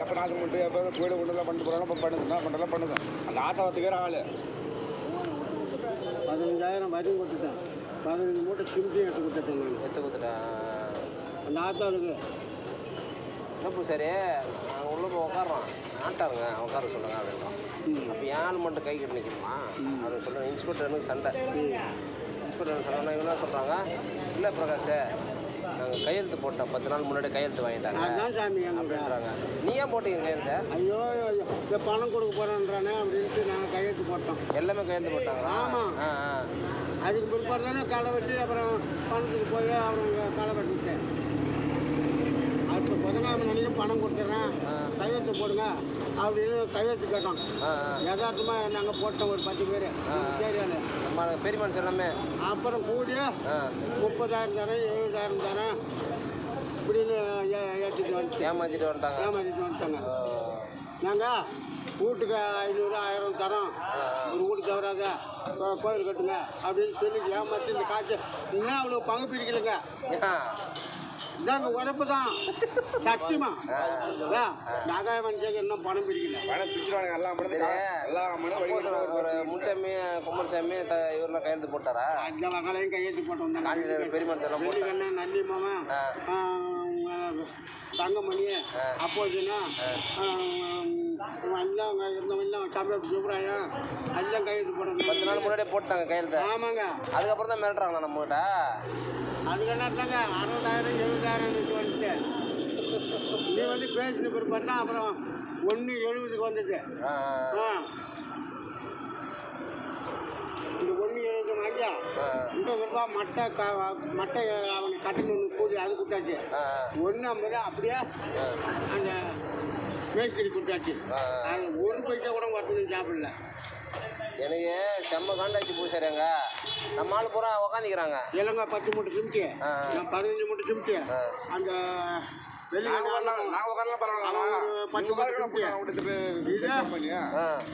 இப்போ நாசம் பண்ணிட்டு எப்போ கோயிலை கொண்டுலாம் பண்ணிட்டு போகிறாங்க இப்போ பண்ணுது என்ன பண்ணுறலாம் பண்ணுது அந்த ஆட்டை வச்சுக்கிற ஆள் 15,000 வரையும் கொடுத்துட்டேன் 15 மூட்டை சிம்பியும் எடுத்து கொடுத்துட்டேன் நான் எடுத்து கொடுத்துட்டேன் அந்த ஆத்தாளுக்கு என்னப்போ சரி நாங்கள் உள்ளே போய் உட்காரோம் ஆட்டாருங்க உட்கார சொல்லுங்க அப்படின்றோம் அப்போ என் ஆள் மட்டும் கை கட்டி நிற்கணுமா அப்படின்னு சொல்கிறேன் இன்ஸ்பெக்டருக்கு சண்டை இன்ஸ்பெக்டர் சண்டை இவங்க என்ன சொல்கிறாங்க இல்லை பிரகாஷ் நாங்கள் கையெழுத்து போட்டோம் 10 நாள் முன்னாடி கையெழுத்து வாங்கிட்டாங்க அதுதான் சாமி அப்படின்றாங்க நீ ஏன் போட்டீங்க கையெழுத்து ஐயோ இந்த பணம் கொடுக்க போகிறேன்றானே அப்படின்ட்டு நாங்கள் கையெழுத்து போட்டோம் எல்லாமே கையெழுத்து போட்டாங்களா ஆமாம் அதுக்கு பிற்பாடு தானே களை வெட்டி அப்புறம் பணத்துக்கு போய் அவங்க களை வெட்டிட்டேன் அடுத்த 15 நாளைக்கு பணம் கொடுத்துட்றேன் கையெழுத்து போடுங்க அப்படின்னு கையெழுத்து கேட்டோம் யதார்த்தமாக நாங்கள் போட்டோம் ஒரு 10 பேர் ஏரியாவில் பெரிய மனுஷன் எல்லாமே அப்புறம் கூடி 30,000 தரேன் 70,000 தரேன் இப்படின்னு ஏமாற்றிட்டு வந்துட்டாங்க நாங்கள் வீட்டுக்கு 500 1000 தரோம் ஒரு வீடு தவறாத கோயில் கட்டுங்க அப்படின்னு சொல்லி ஏமாற்றி இந்த காய்ச்சல் இன்னும் அவ்வளோ பங்கு பிரிக்கலைங்க இதாங்க உடம்பு தான் சத்தியமா நகாய மனுஷங்க இன்னும் பணம் பிரிக்கல பணம் பிரிச்சுடுவாங்க எல்லாம் ஒரு முன்சாமி கும்மன்சாமி இவரெல்லாம் கையெழுத்து போட்டாரா அந்த வகையிலையும் கையெழுத்து போட்டோம் பெரிய மனுஷன் வெள்ளிக்கண்ணன் நல்லி மாமன் தங்கமணி அப்போதுன்னா எல்லாம் இருந்தவங்க தமிழ் சுப்ராயம் எல்லாம் கையெழுத்து போட்டோம் 10 நாள் முன்னாடியே போட்டாங்க கையெழுத்து ஆமாங்க அதுக்கப்புறம் தான் மிரட்டுறாங்களா நம்மகிட்ட அதுக்கு என்ன இருந்தாங்க 60,000 70,000 வந்துட்டு நீ வந்து பேசின பிற்பாடு அப்புறம் 1.70 வந்துச்சு இந்த 1.70 வாங்கியா இன்னும் ரூபா மட்டை அவனுக்கு கட்டணும் கூலி அது கொடுத்தாச்சு 1.50 அப்படியே அந்த மேஸ்திரி கொடுத்தாச்சு அது ஒரு பைசா கூட வரணும் சாப்பிடல எனக்கு செம்ம காண்டாச்சு பூசாரிங்க நம்ம ஆள் பூரா உக்காந்துக்கிறாங்க இல்லைங்க 10 மூட்டை சிமிட்டி நான் 15 மூட்டை சிமிட்டி அந்த வெள்ளிக்கிழமை நான் உட்காரலாம் பரவாயில்ல 10 மூட்டை சிமிட்டி